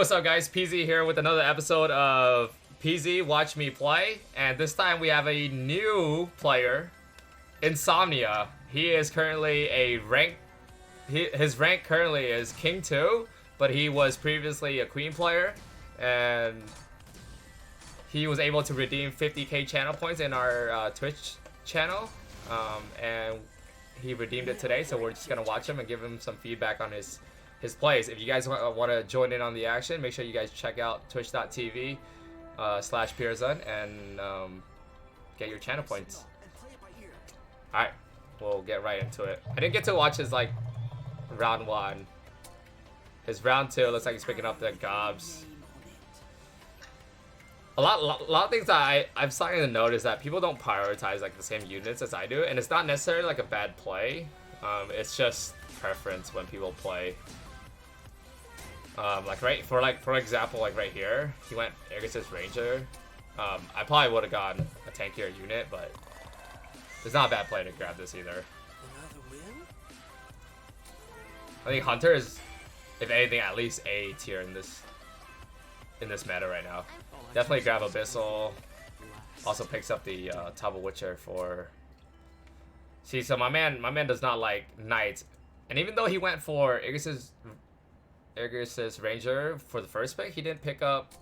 what's up guys? PZ here with another episode of PZ Watch Me Play. And this time we have a new player, Insomnia. He is currently a rank... His rank currently is King 2, but he was previously a Queen player. And he was able to redeem 50k channel points in our Twitch channel. And he redeemed it today, so we're just going to watch him and give him some feedback on his plays. If you guys want to join in on the action, make sure you guys check out twitch.tv /PureZhun and get your channel points. Alright, we'll get right into it. I didn't get to watch his like round 1. His round 2 looks like he's picking up the gobs. A lot of things that I'm starting to notice that people don't prioritize like the same units as I do, and it's not necessarily like a bad play. It's just preference when people play. For example, like right here, he went Aegis' Ranger. I probably would have gotten a tankier unit, but it's not a bad play to grab this either. I think Hunter is, if anything, at least A tier in this meta right now. Definitely grab Abyssal. Also picks up the Taba Witcher for. See, so my man does not like Knights, and even though he went for Aegis' Ranger for the first pick, he didn't pick up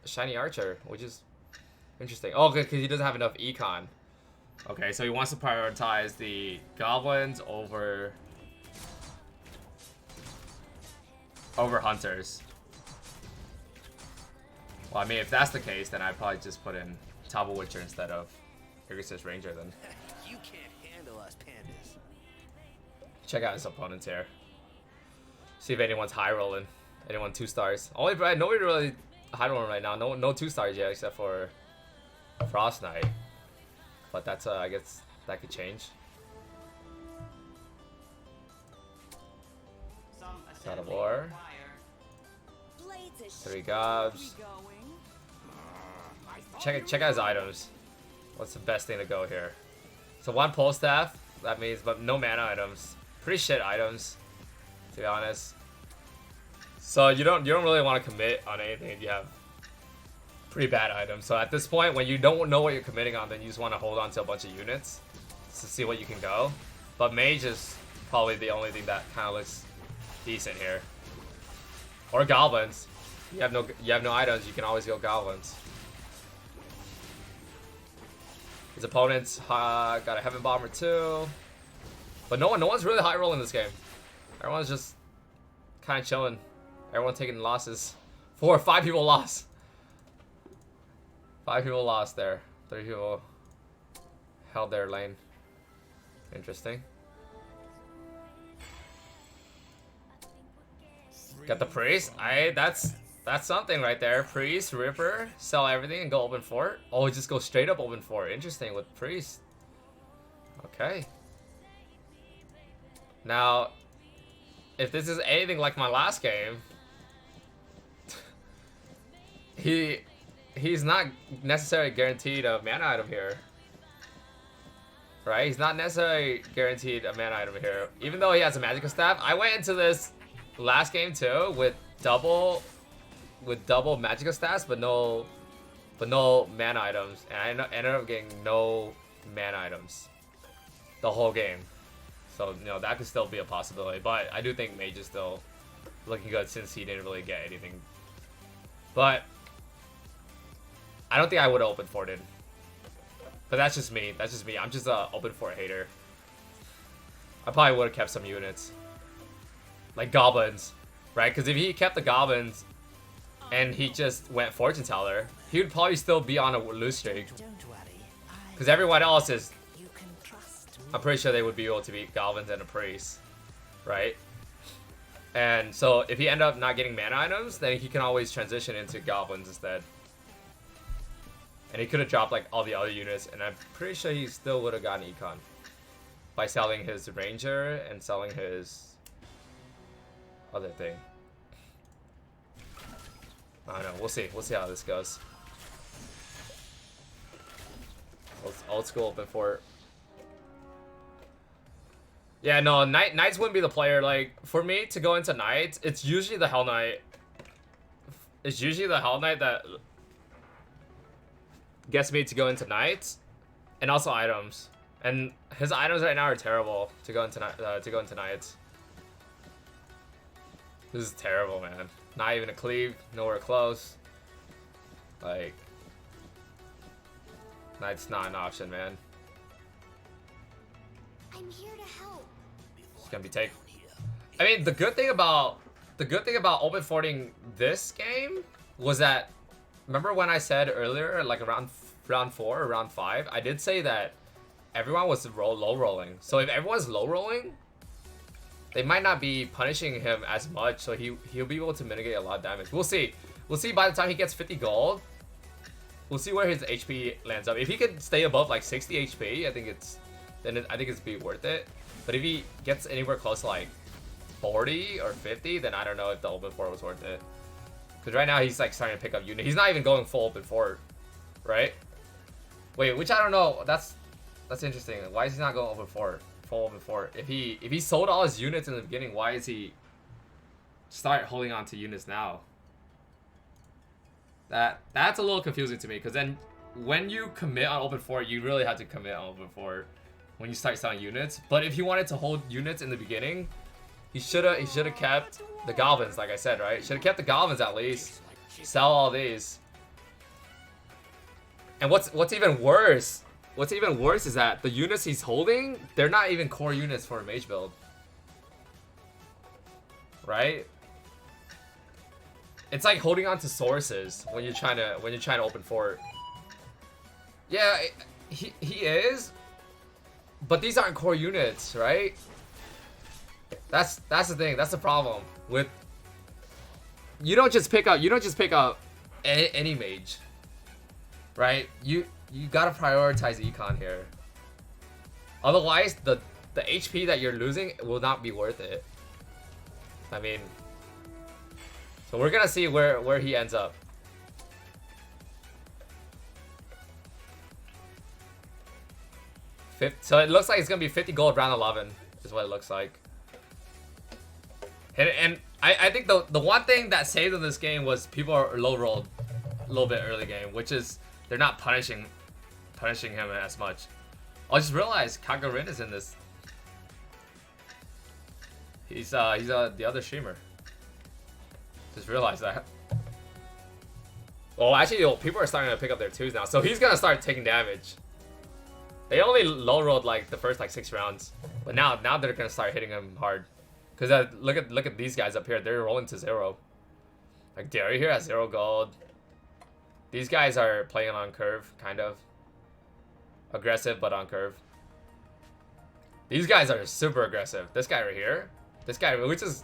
Shiny Archer, which is interesting. Oh, okay, because he doesn't have enough econ. Okay, so he wants to prioritize the goblins over hunters. Well, I mean, if that's the case, then I'd probably just put in Taba Witcher instead of Aegis' Ranger then. You can't handle us, pandas. Check out his opponents here. See if anyone's high rolling. Anyone 2 stars. Nobody really high rolling right now. No 2 stars yet except for Frost Knight. But that's I guess that could change. God of War. 3 gobs. Check out his items. What's the best thing to go here? So 1 pole staff. That means, but no mana items. Pretty shit items, to be honest. So you don't really want to commit on anything if you have pretty bad items. So at this point, when you don't know what you're committing on, then you just want to hold on to a bunch of units to see what you can go. But mage is probably the only thing that kind of looks decent here. Or goblins. You have no items, you can always go goblins. His opponents got a Heaven Bomber too. But no one's really high rolling this game. Everyone's just kind of chilling. Everyone's taking losses. 4 or 5 people lost. 5 people lost there. 3 people held their lane. Interesting. Got the Priest. That's something right there. Priest, Ripper, sell everything and go open fort. Oh, just go straight up open fort. Interesting with Priest. Okay. Now, if this is anything like my last game, he's not necessarily guaranteed a mana item here. Right? He's not necessarily guaranteed a mana item here. Even though he has a Magical Staff, I went into this last game too with double Magical Staffs, but no mana items, and I ended up getting no mana items the whole game. So that could still be a possibility, but I do think Mage is still looking good since he didn't really get anything. But I don't think I would have open forted. But that's just me. I'm just a open fort hater. I probably would have kept some units. Like goblins, right? Because if he kept the goblins and he just went fortune teller, he would probably still be on a lose streak. Because everyone else is, I'm pretty sure they would be able to beat goblins and a priest, right? And so if he ended up not getting mana items, then he can always transition into goblins instead. And he could have dropped like all the other units, and I'm pretty sure he still would have gotten econ by selling his ranger and selling his other thing. I don't know. We'll see how this goes. Old school open fort. Yeah, no, Knights wouldn't be the player. Like, for me to go into Knights, it's usually the Hell Knight it's usually the Hell Knight that gets me to go into Knights, and also items. And his items right now are terrible to go into Knights. This is terrible, man. Not even a cleave, nowhere close. Like, Knight's not an option, man. I'm here to help. It's gonna be taken. I mean, the good thing about open forting this game was that, remember when I said earlier, like around round 4 or round 5, I did say that everyone was low rolling. So if everyone's low rolling, they might not be punishing him as much, so he'll be able to mitigate a lot of damage. We'll see. We'll see by the time he gets 50 gold. We'll see where his HP lands up. If he could stay above like 60 HP, I think it's be worth it. But if he gets anywhere close to like 40 or 50, then I don't know if the open fort was worth it. Because right now he's like starting to pick up unit. He's not even going full open fort, right? Wait, which I don't know. That's interesting. Why is he not going open fort? Full open fort. If he sold all his units in the beginning, why is he start holding on to units now? That's a little confusing to me, because then when you commit on open fort, you really have to commit on open fort when you start selling units. But if he wanted to hold units in the beginning, he should have kept the goblins, like I said, right? Should have kept the goblins at least. Sell all these. And what's even worse? What's even worse is that the units he's holding, they're not even core units for a mage build. Right? It's like holding on to sources when you're trying to open fort. Yeah, he is, but these aren't core units, right? That's the thing. That's the problem with. You don't just pick up any mage, right? You gotta prioritize econ here. Otherwise, the HP that you're losing will not be worth it. I mean, so we're gonna see where he ends up. So it looks like it's gonna be 50 gold round 11 is what it looks like. And I think the one thing that saved in this game was people are low rolled a little bit early game, which is they're not punishing him as much. I just realized Kagarin is in this. He's the other streamer. Just realized that. Well, actually, people are starting to pick up their twos now, so he's gonna start taking damage. They only low rolled like the first like 6 rounds, but now they're gonna start hitting him hard. Cause look at these guys up here. They're rolling to 0. Like Derry here has 0 gold. These guys are playing on curve, kind of aggressive, but on curve. These guys are super aggressive. This guy right here, which is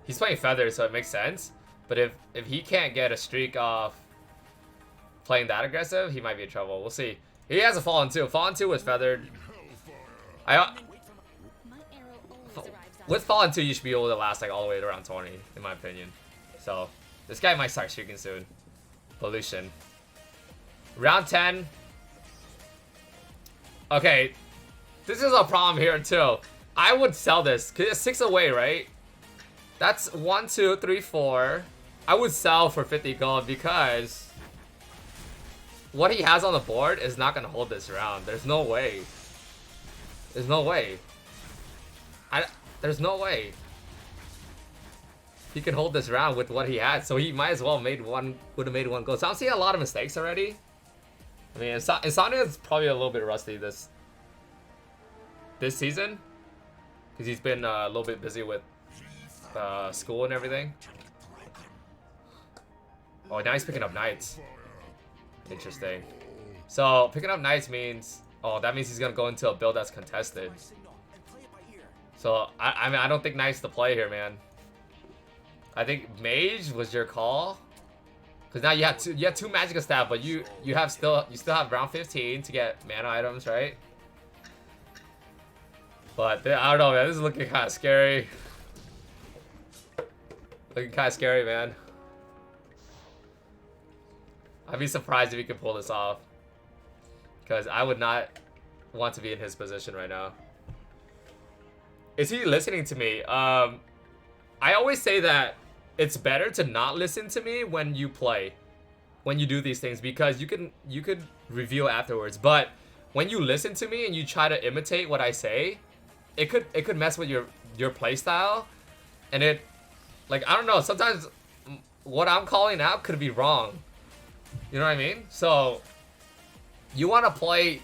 he's playing feathers, so it makes sense. But if he can't get a streak off playing that aggressive, he might be in trouble. We'll see. He has a Fallen 2. Fallen 2 was feathered. With Fallen 2, you should be able to last like all the way to around 20, in my opinion. So this guy might start streaking soon. Pollution. Round 10. Okay, this is a problem here too. I would sell this because it's 6 away, right? That's 1, 2, 3, 4. I would sell for 50 gold because what he has on the board is not gonna hold this round. There's no way. There's no way. There's no way he can hold this round with what he had. So he might as well would have made one goal. So I'm seeing a lot of mistakes already. I mean, Insomnia is probably a little bit rusty this season because he's been a little bit busy with school and everything. Oh, now he's picking up knights. Interesting. So picking up knights means, that means he's gonna go into a build that's contested. So I mean, I don't think knight's the play here, man. I think mage was your call, because now you have two magic staff, but you still have round 15 to get mana items, right? But I don't know, man. This is looking kind of scary. Looking kind of scary, man. I'd be surprised if he could pull this off, because I would not want to be in his position right now. Is he listening to me? I always say that it's better to not listen to me when you play, when you do these things, because you could reveal afterwards. But when you listen to me and you try to imitate what I say, it could mess with your play style, and it, like, I don't know, sometimes what I'm calling out could be wrong. You know what I mean? So you want to play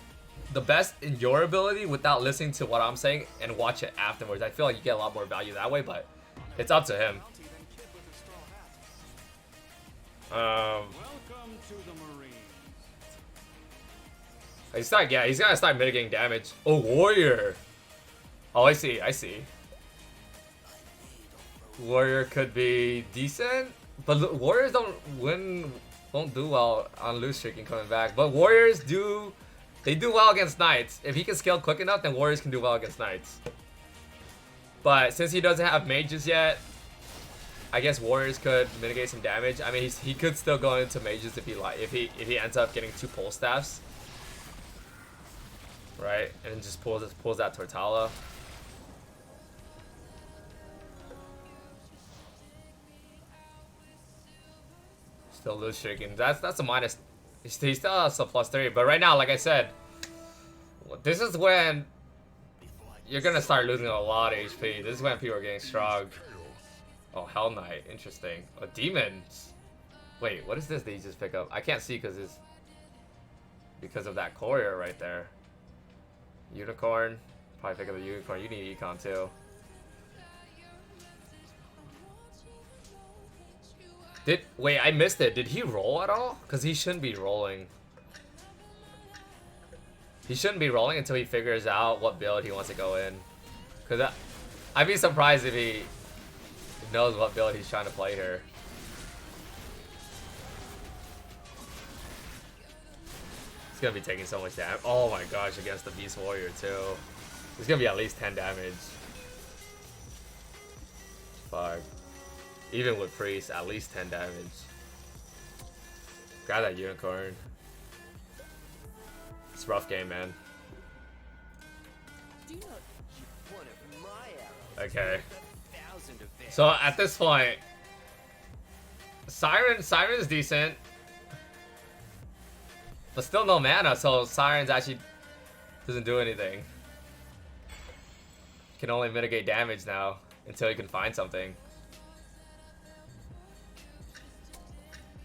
the best in your ability without listening to what I'm saying and watch it afterwards. I feel like you get a lot more value that way, but it's up to him. Welcome to the Marines. He's gotta start mitigating damage. Oh, warrior. Oh, I see. Warrior could be decent, but warriors don't do well on loose streaking coming back. But warriors do well against knights. If he can scale quick enough, then warriors can do well against knights. But since he doesn't have mages yet, I guess warriors could mitigate some damage. I mean, he could still go into mages if he ends up getting 2 pole staffs, right? And just pulls that Tortala. Still loose streaking. That's a minus. He still has a +3, but right now, like I said, this is when you're gonna start losing a lot of HP. This is when people are getting strong. Oh, Hell Knight, interesting. Oh, demons. Wait, what is this that you just pick up? I can't see because of that courier right there. Unicorn. Probably pick up the unicorn. You need econ too. Wait, I missed it. Did he roll at all? Because he shouldn't be rolling. He shouldn't be rolling until he figures out what build he wants to go in. Because I'd be surprised if he knows what build he's trying to play here. He's going to be taking so much damage. Oh my gosh, against the Beast Warrior too. He's going to be at least 10 damage. Fuck. Even with Priest, at least 10 damage. Grab that unicorn. It's a rough game, man. Okay. So at this point, Siren's decent, but still no mana, so Siren's actually doesn't do anything. Can only mitigate damage now until you can find something.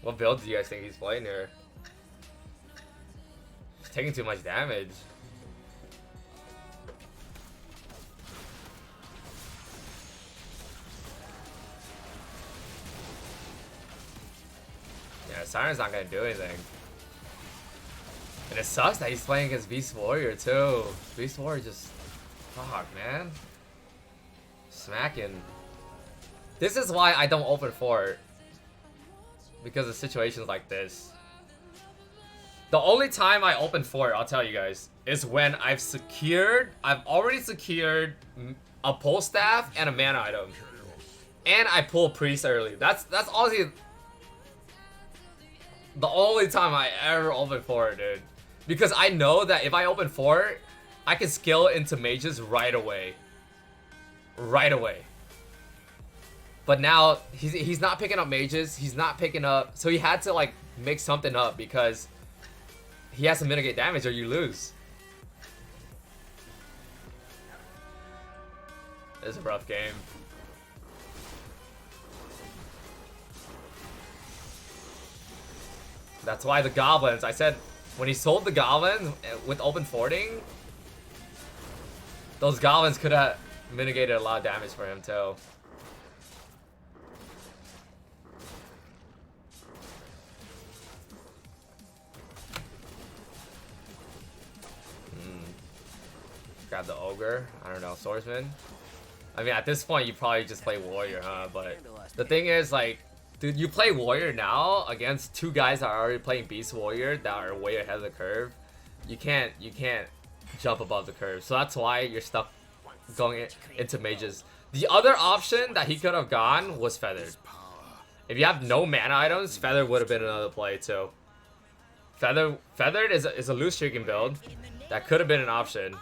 What build do you guys think he's playing here? He's taking too much damage. Yeah, Siren's not gonna do anything. And it sucks that he's playing against Beast Warrior too. Beast Warrior just... fuck, man. Smacking. This is why I don't open fort. Because of situations like this. The only time I open fort, I'll tell you guys, is when I've already secured a pole staff and a mana item. And I pull priest early. That's honestly the only time I ever open fort, dude. Because I know that if I open fort, I can skill into mages right away. Right away. But now he's not picking up mages. He's not picking up, so he had to like make something up because he has to mitigate damage or you lose. It's a rough game. That's why the goblins. I said when he sold the goblins with open forting, those goblins could have mitigated a lot of damage for him too. Grab the ogre. I don't know, swordsman. I mean, at this point, you probably just play warrior, huh? But the thing is, like, dude, you play warrior now against 2 guys that are already playing beast warrior that are way ahead of the curve. You can't jump above the curve. So that's why you're stuck going into mages. The other option that he could have gone was feathered. If you have no mana items, feathered would have been another play too. Feathered is a loose streaking build that could have been an option.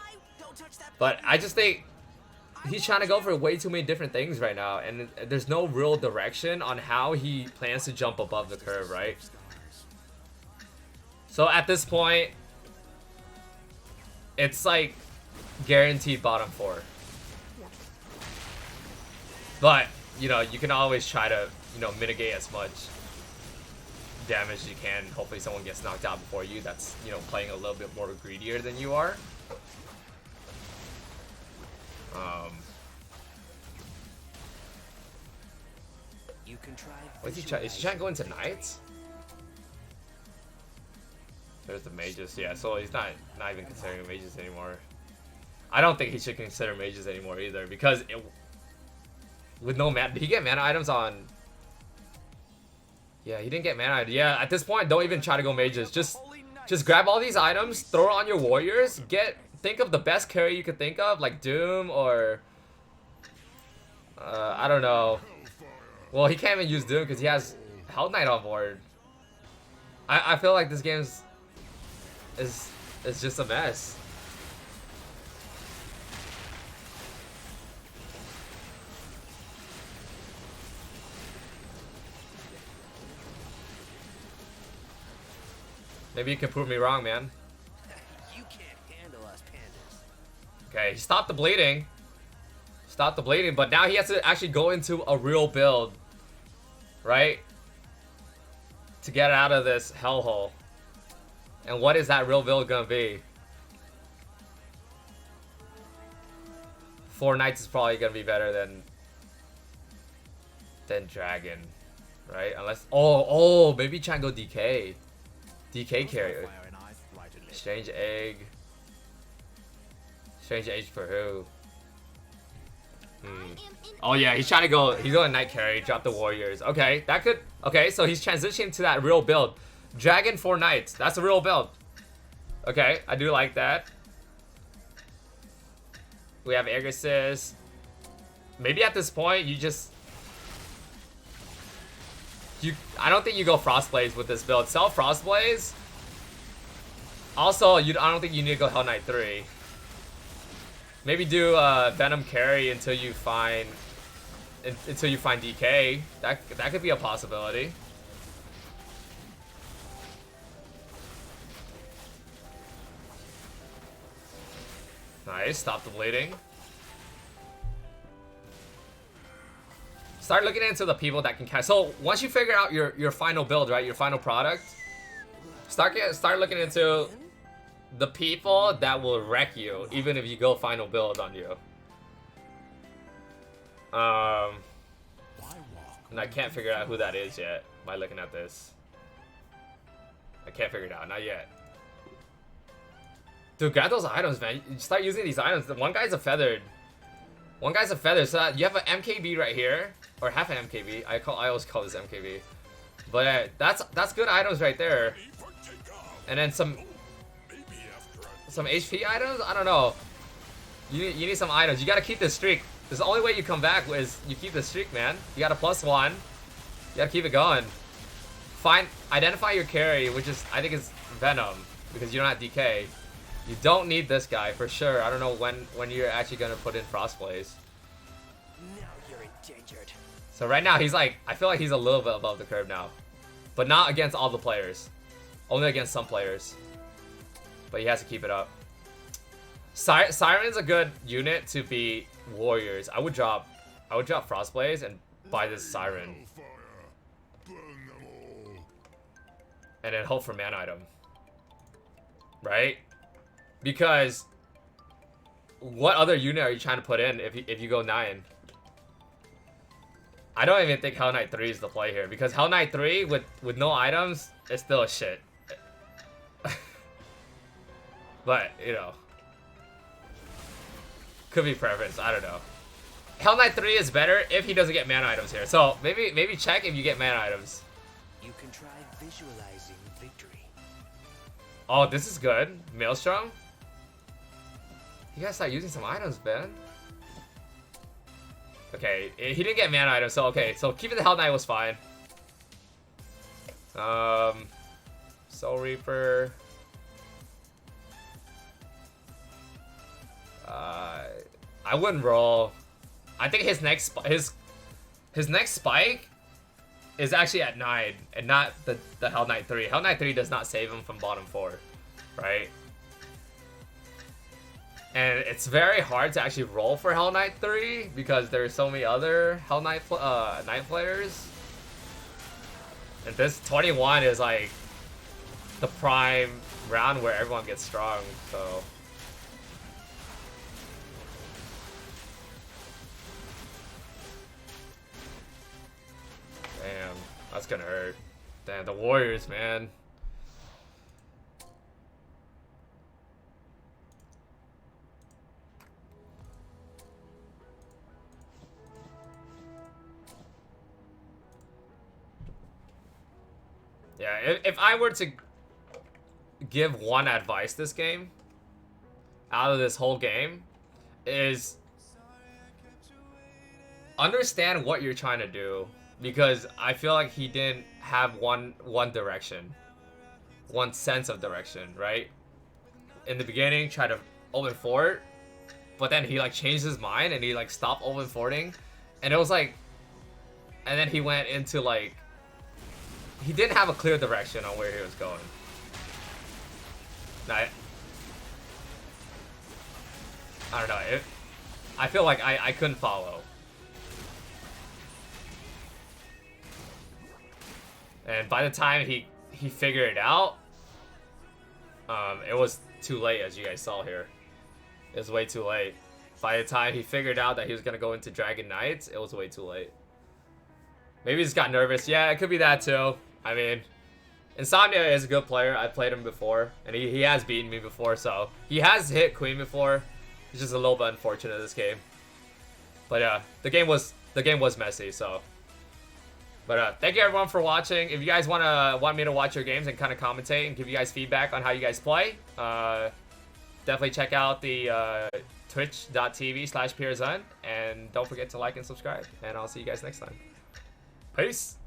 But I just think he's trying to go for way too many different things right now, and there's no real direction on how he plans to jump above the curve, right? So at this point, it's like guaranteed bottom 4. But, you know, you can always try to, you know, mitigate as much damage as you can. Hopefully someone gets knocked out before you that's, you know, playing a little bit more greedier than you are. You can try. What's he trying? Is he trying to go into knights? There's the mages, yeah. So he's not even considering mages anymore. I don't think he should consider mages anymore either, because with no mana, did he get mana items on? Yeah, he didn't get mana items. Yeah, at this point, don't even try to go mages. Just grab all these items, throw it on your warriors. Think of the best carry you could think of, like Doom or I don't know. Well, he can't even use Doom because he has Hell Knight on board. I feel like this game is just a mess. Maybe you can prove me wrong, man. You can't handle us, pandas. Okay, he stopped the bleeding. Stop the bleeding, but now he has to actually go into a real build, right? To get out of this hellhole. And what is that real build gonna be? 4 Knights is probably gonna be better than Dragon, right? Unless maybe try and go DK. DK carry. Strange Egg. Strange Egg for who? Oh yeah, he's trying to go. He's going Knight carry, drop the warriors. Okay, that could. Okay, so he's transitioning to that real build. Dragon 4 Knights. That's a real build. Okay, I do like that. We have Aegis. Maybe at this point you just. I don't think you go Frostblaze with this build. Sell Frostblaze. Also, I don't think you need to go Hell Knight 3. Maybe do Venom carry until you find DK. That could be a possibility. Nice, stop the bleeding. Start looking into the people that can catch. So once you figure out your final build, right, your final product, start looking into the people that will wreck you, even if you go final build on you. And I can't figure out who that is yet by looking at this. I can't figure it out, not yet. Dude, grab those items, man. You start using these items. One guy's a feathered. One guy's a feather, so you have an MKB right here, or half an MKB. I always call this MKB, but that's good items right there. And then some HP items. I don't know. You need some items. You gotta keep this streak. This is the only way you come back is you keep the streak, man. You got a +1. You gotta keep it going. Identify your carry, which is I think is Venom, because you don't have DK. You don't need this guy for sure. I don't know when you're actually gonna put in Frostblaze. Now you're endangered. So right now he's like, I feel like he's a little bit above the curve now, but not against all the players. Only against some players. But he has to keep it up. Siren's a good unit to beat warriors. I would drop Frostblaze and buy this Siren. And then hope for mana item. Right? Because what other unit are you trying to put in if you go 9? I don't even think Hell Knight 3 is the play here, because Hell Knight 3 with no items is still a shit. But, you know, could be preference. I don't know. Hell Knight 3 is better if he doesn't get mana items here. So maybe check if you get mana items. You can try visualizing victory. Oh, this is good. Maelstrom. You gotta start using some items, Ben. Okay, he didn't get mana items, so okay. So keeping the Hell Knight was fine. Soul Reaper. I wouldn't roll. I think his next spike is actually at 9 and not the Hell Knight 3. Hell Knight 3 does not save him from bottom 4, right? And it's very hard to actually roll for Hell Knight 3 because there's so many other Hell Knight Knight players. And this 21 is like the prime round where everyone gets strong, so. Damn, that's gonna hurt. Damn, the Warriors, man. Yeah, if I were to give one advice this game, out of this whole game, is understand what you're trying to do. Because I feel like he didn't have one direction. One sense of direction, right? In the beginning, tried to open fort, but then he like changed his mind and he like stopped open forting. And it was like, and then he went into like, he didn't have a clear direction on where he was going. Now, I don't know. I feel like I couldn't follow. And by the time he figured it out, it was too late, as you guys saw here. It was way too late. By the time he figured out that he was going to go into Dragon Knights, it was way too late. Maybe he just got nervous. Yeah, it could be that too. I mean, Insomnia is a good player. I played him before, and he has beaten me before, so he has hit Queen before. It's just a little bit unfortunate this game. But yeah, the game was messy, so. But thank you everyone for watching. If you guys want me to watch your games and kind of commentate and give you guys feedback on how you guys play, definitely check out the twitch.tv/PureZhun, and don't forget to like and subscribe. And I'll see you guys next time. Peace.